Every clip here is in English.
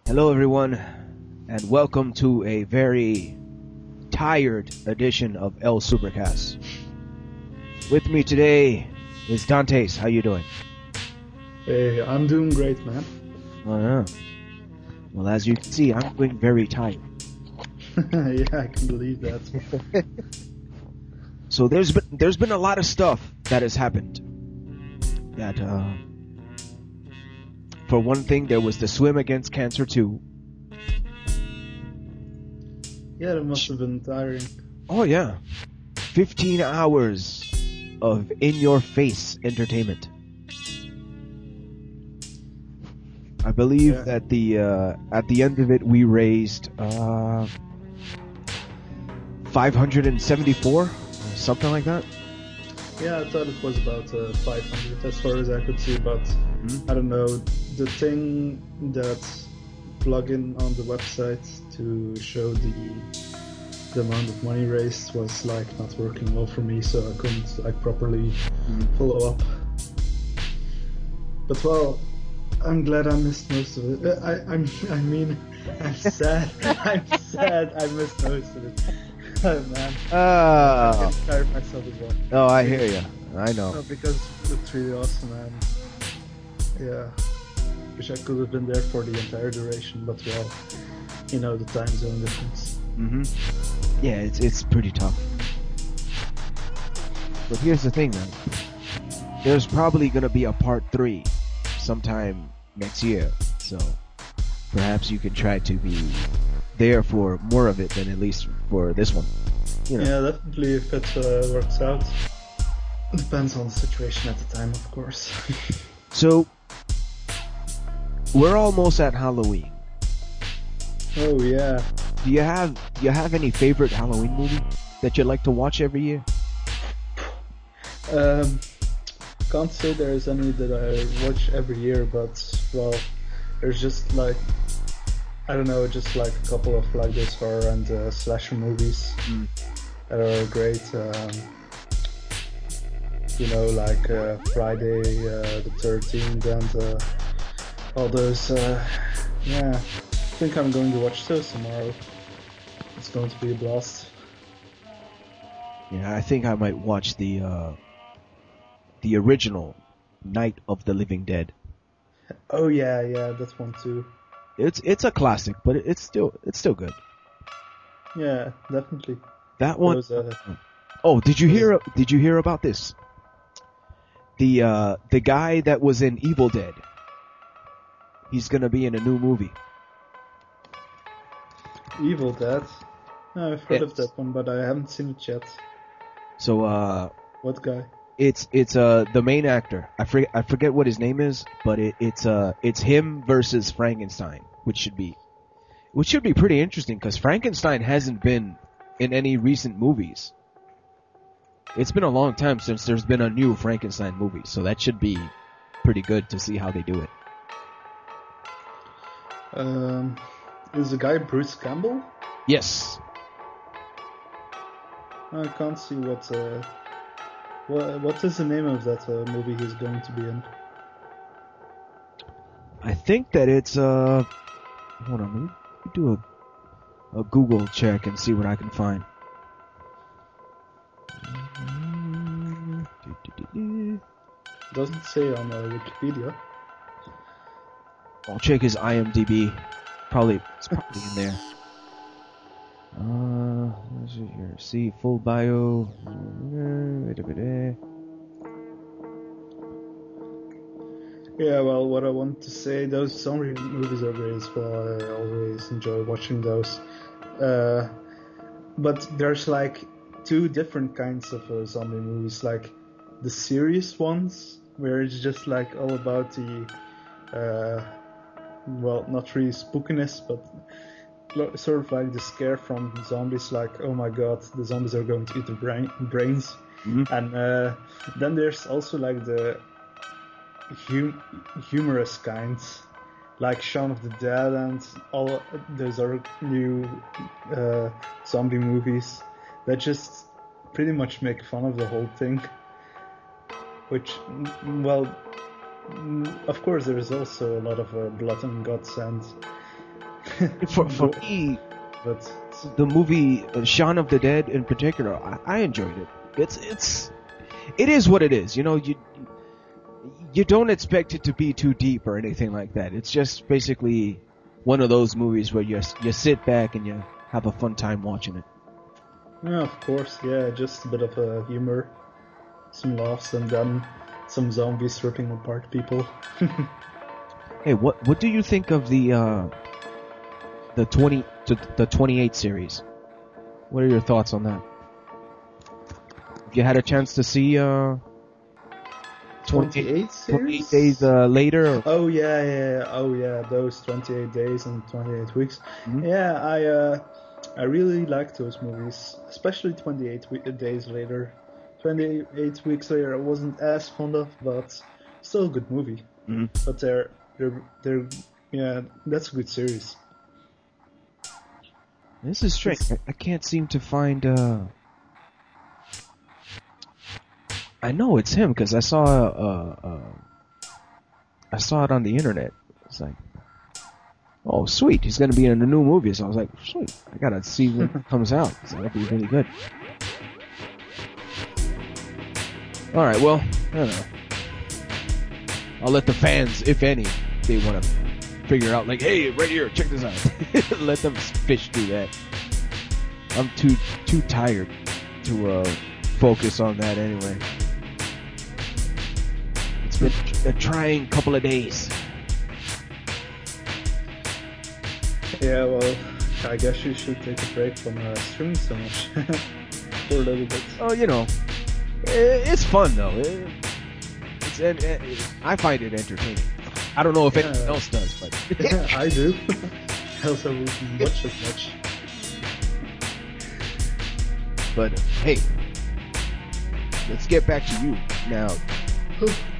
Hello everyone, and welcome to a very tired edition of El Supercast. With me today is Dantes. How you doing? Hey, I'm doing great, man. Oh yeah. Well, as you can see, I'm doing very tired. Yeah, I can believe that. So there's been a lot of stuff that has happened. That for one thing, there was the swim against cancer 2. Yeah, that must have been tiring. Oh yeah. 15 hours of in-your-face entertainment. I believe that at the end of it we raised 574, something like that. Yeah, I thought it was about 500 as far as I could see, but I don't know. The thing that plugin on the website to show the amount of money raised was like not working well for me, so I couldn't like properly follow up. But well, I'm glad I missed most of it. I'm sad. I'm sad I missed most of it. Oh man. I can tire myself as well. Oh, I hear you. I know. No, because it's really awesome, man. Yeah. Wish I could have been there for the entire duration, but well, you know, the time zone difference. Yeah, it's pretty tough. But here's the thing, man. There's probably gonna be a part 3 sometime next year, so perhaps you can try to be there for more of it than at least for this one. You know. Yeah, definitely if it works out. Depends on the situation at the time, of course. So we're almost at Halloween. Oh yeah. Do you have any favorite Halloween movie that you like to watch every year? Can't say there's any that I watch every year, but well, there's just like, I don't know, just like a couple of like those horror and slasher movies that are great. You know, like Friday the 13th and all those. Yeah, I think I'm going to watch those tomorrow. It's going to be a blast. Yeah, I think I might watch the original Night of the Living Dead. Oh yeah, that one too. It's a classic, but it's still good. Yeah, definitely. That one. Oh, did you hear about this? The guy that was in Evil Dead, he's gonna be in a new movie. Evil Dead? No, I've heard of that one, but I haven't seen it yet. So what guy? It's the main actor. I forget what his name is, but it's him versus Frankenstein, which should be pretty interesting because Frankenstein hasn't been in any recent movies. It's been a long time since there's been a new Frankenstein movie, so that should be pretty good to see how they do it. Is the guy Bruce Campbell? Yes. I can't see what is the name of that movie he's going to be in? I think that it's hold on, let me do a Google check and see what I can find. Doesn't say on Wikipedia. I'll check his IMDb. It's probably in there. Let's see here. See full bio. Yeah, well, what I want to say, those zombie movies are great as well. I always enjoy watching those. But there's like 2 different kinds of zombie movies, like the serious ones, where it's just like all about the, well, not really spookiness, but sort of like the scare from zombies, like, oh my god, the zombies are going to eat the brains. And then there's also like the humorous kinds, like Shaun of the Dead and all those are new zombie movies that just pretty much make fun of the whole thing, which, well, of course there is also a lot of blood and guts and For me, but the movie Shaun of the Dead in particular, I enjoyed it. It is what it is. You know, you don't expect it to be too deep or anything like that. It's just basically one of those movies where you sit back and you have a fun time watching it. yeah, of course, yeah, just a bit of humor, some laughs, and then some zombies ripping apart people. Hey, what do you think of the 28 series? What are your thoughts on that? If you had a chance to see 28 series? 28 days later. Oh yeah, those 28 days and 28 weeks. Mm-hmm. Yeah, I really like those movies, especially 28 days later. 28 weeks later, I wasn't as fond of, but still a good movie. Mm-hmm. But they're yeah, that's a good series. This is strange. I can't seem to find. I know it's him because I saw it on the internet. It's like, oh sweet, he's gonna be in a new movie. So I was like, sweet, I gotta see when it comes out. So that'll be really good. All right, well, I don't know. I'll let the fans, if any, they want to figure out, like, hey, right here, check this out. Let them fish through that. I'm too tired to focus on that anyway. It's been a trying couple of days. Yeah, well, I guess you should take a break from streaming so much for a little bit. Oh, you know, it's fun though. I find it entertaining. I don't know if anyone else does, but I do. Else I wouldn't watch as much. But hey, let's get back to you now.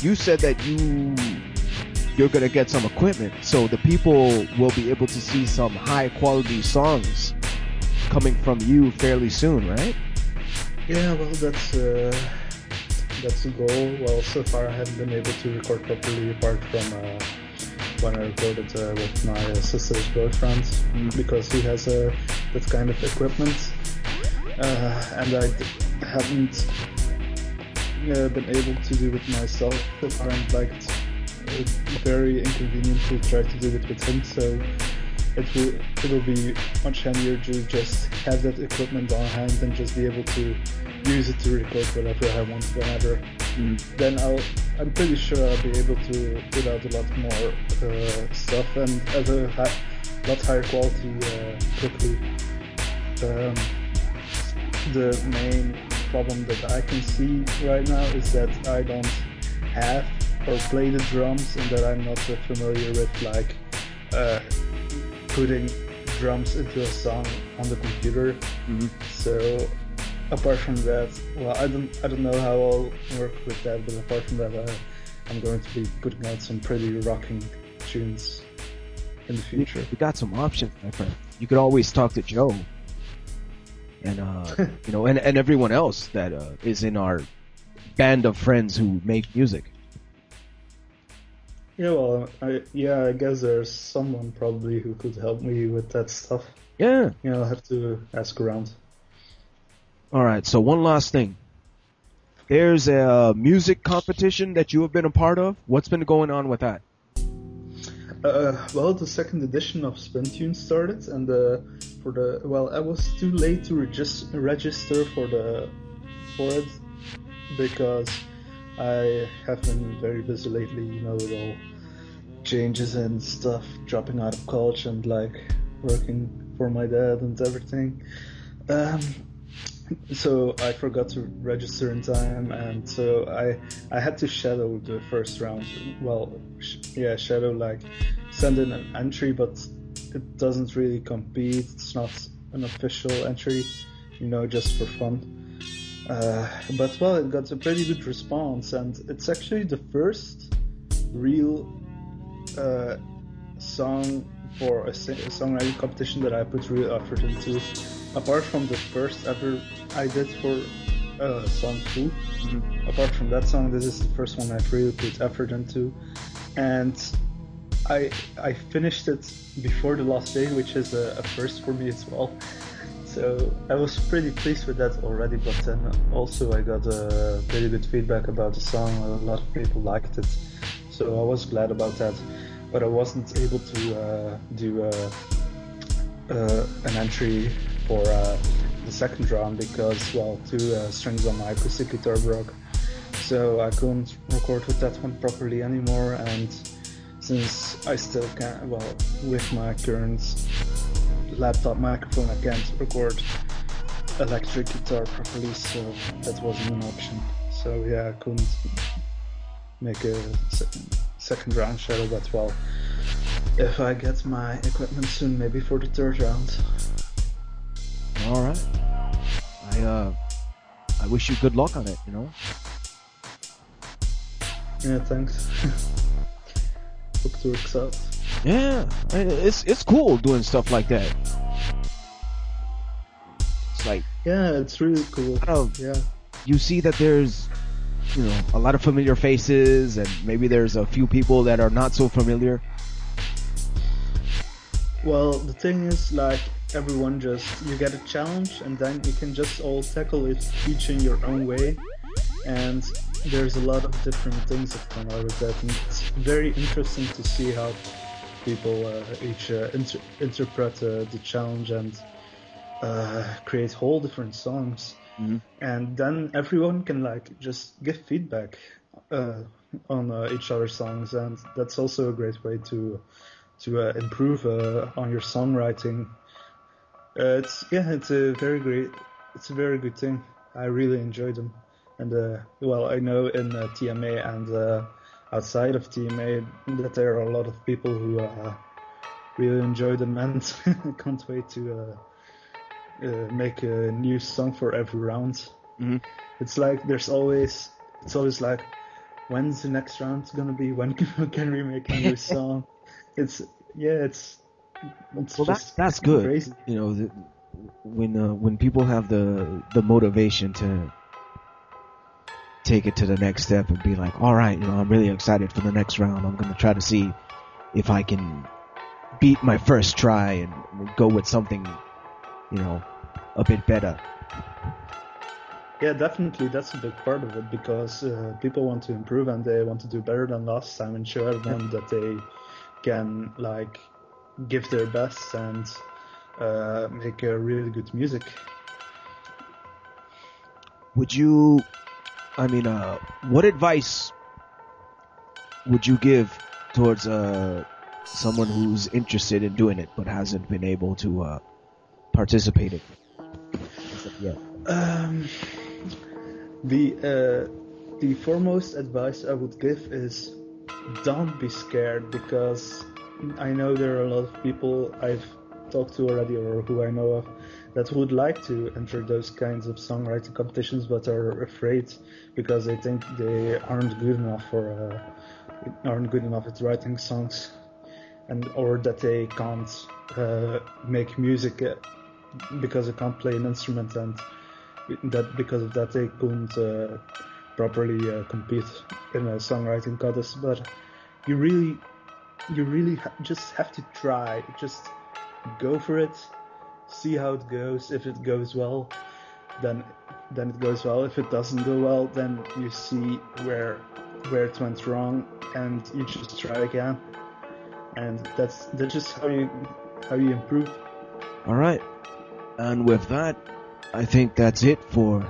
You said that you're gonna get some equipment, so the people will be able to see some high quality songs coming from you fairly soon, right? Yeah, well, that's the goal. Well, so far I haven't been able to record properly, apart from when I recorded with my sister's boyfriend, because he has that kind of equipment, and I haven't been able to do it myself. So far, and like it's very inconvenient to try to do it with him. So it will be much handier to just have that equipment on hand and just be able to use it to record whatever I want whenever. Then I'm pretty sure I'll be able to put out a lot more stuff and at a lot higher quality quickly. The main problem that I can see right now is that I don't have or play the drums, and that I'm not so familiar with like putting drums into a song on the computer. So apart from that, well, I don't know how I'll work with that, but apart from that, I'm going to be putting out some pretty rocking tunes in the future. You got some options, my friend. You could always talk to Joe, and you know, and everyone else that is in our band of friends who make music. Yeah, well, I guess there's someone probably who could help me with that stuff. Yeah. Yeah, I'll have to ask around. All right, so one last thing. There's a music competition that you have been a part of. What's been going on with that? Well, the second edition of Spintune started, and I was too late to register for it because I have been very busy lately, you know, with all changes and stuff, dropping out of college and like working for my dad and everything. So I forgot to register in time, and so I had to shadow the first round. Well, shadow, like send in an entry, but it doesn't really compete. It's not an official entry, you know, just for fun. But well, it got a pretty good response, and it's actually the first real song for a songwriting competition that I put real effort into. Apart from the first ever I did for song 2, apart from that song, this is the first one I've really put effort into, and I finished it before the last day, which is a first for me as well. So I was pretty pleased with that already, but then also I got pretty good feedback about the song. A lot of people liked it, so I was glad about that. But I wasn't able to do an entry for the second round because, well, two strings on my acoustic guitar broke. So I couldn't record with that one properly anymore, and since I still can't, well, with my current laptop microphone, I can't record electric guitar properly, so that wasn't an option. So yeah, I couldn't make a second round shadow, but well, if I get my equipment soon, maybe for the third round. Alright. I wish you good luck on it, you know? Yeah, thanks. Hope it works out. Yeah, it's cool doing stuff like that. It's like, yeah, it's really cool. Yeah, you see that there's, you know, a lot of familiar faces, and maybe there's a few people that are not so familiar. Well, the thing is, like, everyone you get a challenge, and then you can just all tackle it each in your own way. And there's a lot of different things that come out of that, and it's very interesting to see how people each interpret the challenge and create whole different songs. Mm-hmm. And then everyone can like just give feedback on each other's songs, and that's also a great way to improve on your songwriting. It's a very good thing. I really enjoy them. And well, I know in TMA and outside of TMA that there are a lot of people who really enjoy them, and I can't wait to make a new song for every round. Mm-hmm. It's like it's always like, when's the next round gonna be? When can we make a new song? It's well, that's good. crazy. You know, when people have the motivation to take it to the next step and be like, all right, you know, I'm really excited for the next round. I'm going to try to see if I can beat my first try and go with something, you know, a bit better. Yeah, definitely. That's a big part of it, because people want to improve and they want to do better than last time and show everyone that they can, like, give their best and make really good music. What advice would you give towards someone who's interested in doing it but hasn't been able to participate in it yet? The foremost advice I would give is don't be scared, because I know there are a lot of people I've talked to already or who I know of that would like to enter those kinds of songwriting competitions but are afraid because they think they aren't good enough at writing songs, or that they can't make music because they can't play an instrument, and that because of that they couldn't properly compete in a songwriting contest. But you really just have to try. Just go for it. See how it goes. If it goes well, then it goes well. If it doesn't go well, then you see where it went wrong, and you just try again. And that's just how you improve. All right. And with that, I think that's it for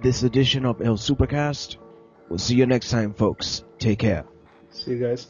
this edition of El Supercast. We'll see you next time, folks. Take care. See you guys.